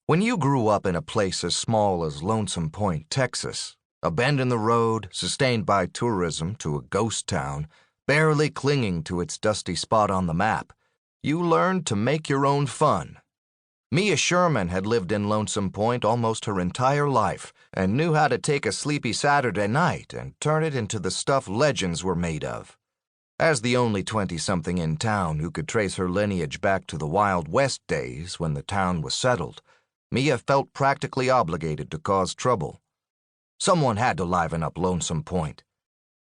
When you grew up in a place as small as Lonesome Point, Texas, a bend in the road, sustained by tourism to a ghost town, barely clinging to its dusty spot on the map, you learned to make your own fun. Mia Sherman had lived in Lonesome Point almost her entire life and knew how to take a sleepy Saturday night and turn it into the stuff legends were made of. As the only 20-something in town who could trace her lineage back to the Wild West days when the town was settled, Mia felt practically obligated to cause trouble. Someone had to liven up Lonesome Point.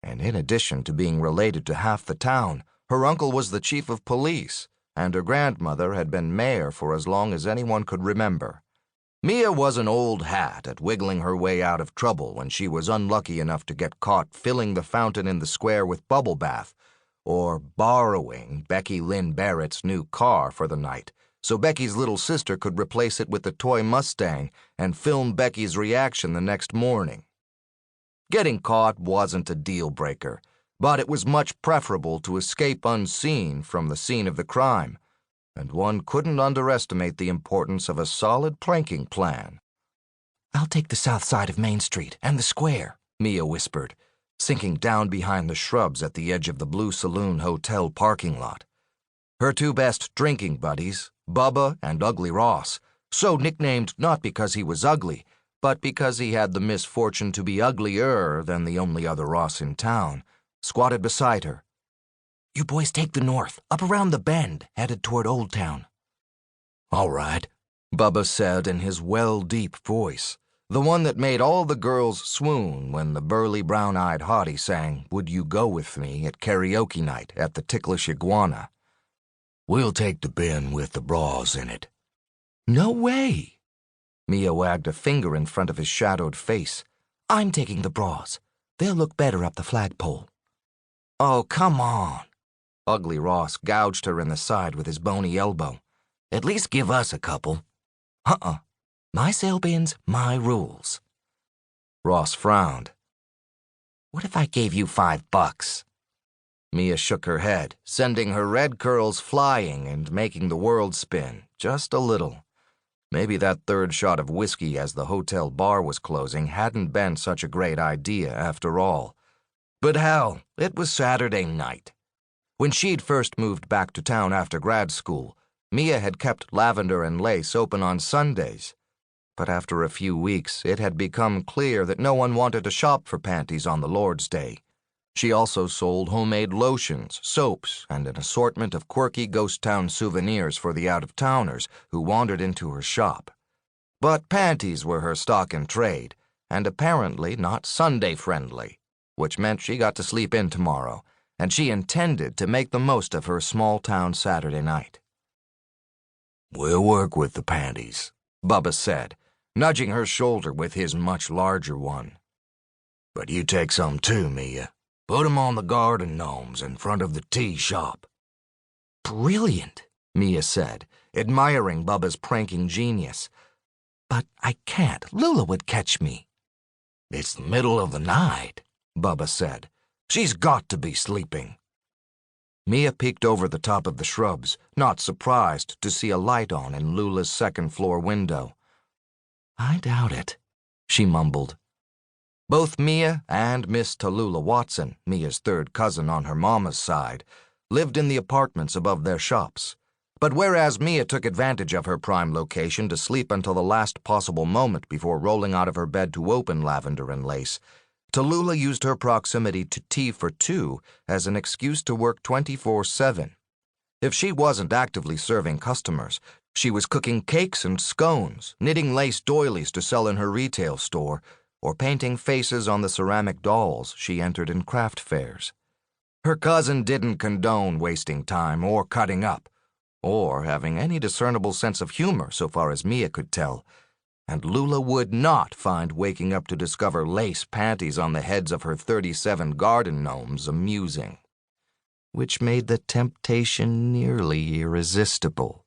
And in addition to being related to half the town, her uncle was the chief of police, and her grandmother had been mayor for as long as anyone could remember. Mia was an old hat at wiggling her way out of trouble when she was unlucky enough to get caught filling the fountain in the square with bubble bath, or borrowing Becky Lynn Barrett's new car for the night, so Becky's little sister could replace it with the toy Mustang and film Becky's reaction the next morning. Getting caught wasn't a deal-breaker, but it was much preferable to escape unseen from the scene of the crime, and one couldn't underestimate the importance of a solid pranking plan. "I'll take the south side of Main Street and the square," Mia whispered, sinking down behind the shrubs at the edge of the Blue Saloon Hotel parking lot. Her two best drinking buddies, Bubba and Ugly Ross, so nicknamed not because he was ugly, but because he had the misfortune to be uglier than the only other Ross in town, squatted beside her. "You boys take the north, up around the bend, headed toward Old Town." "All right," Bubba said in his well-deep voice, the one that made all the girls swoon when the burly brown-eyed hottie sang "Would You Go With Me" at karaoke night at the Ticklish Iguana. "We'll take the bin with the bras in it." "No way." Mia wagged a finger in front of his shadowed face. "I'm taking the bras. They'll look better up the flagpole." "Oh, come on." Ugly Ross gouged her in the side with his bony elbow. "At least give us a couple." "Uh-uh. My sale bins, my rules." Ross frowned. "What if I gave you $5? Mia shook her head, sending her red curls flying and making the world spin, just a little. Maybe that third shot of whiskey as the hotel bar was closing hadn't been such a great idea after all. But hell, it was Saturday night. When she'd first moved back to town after grad school, Mia had kept Lavender and Lace open on Sundays. But after a few weeks, it had become clear that no one wanted to shop for panties on the Lord's Day. She also sold homemade lotions, soaps, and an assortment of quirky ghost town souvenirs for the out-of-towners who wandered into her shop. But panties were her stock in trade, and apparently not Sunday-friendly, which meant she got to sleep in tomorrow, and she intended to make the most of her small-town Saturday night. "We'll work with the panties," Bubba said, nudging her shoulder with his much larger one. "But you take some too, Mia. Put 'em on the garden gnomes in front of the tea shop." "Brilliant," Mia said, admiring Bubba's pranking genius. "But I can't. Lula would catch me." "It's the middle of the night," Bubba said. "She's got to be sleeping." Mia peeked over the top of the shrubs, not surprised to see a light on in Lula's second-floor window. "I doubt it," she mumbled. Both Mia and Miss Tallulah Watson, Mia's third cousin on her mama's side, lived in the apartments above their shops. But whereas Mia took advantage of her prime location to sleep until the last possible moment before rolling out of her bed to open Lavender and Lace, Tallulah used her proximity to Tea for Two as an excuse to work 24/7. If she wasn't actively serving customers, she was cooking cakes and scones, knitting lace doilies to sell in her retail store, or painting faces on the ceramic dolls she entered in craft fairs. Her cousin didn't condone wasting time or cutting up, or having any discernible sense of humor so far as Mia could tell, and Lula would not find waking up to discover lace panties on the heads of her 37 garden gnomes amusing, which made the temptation nearly irresistible.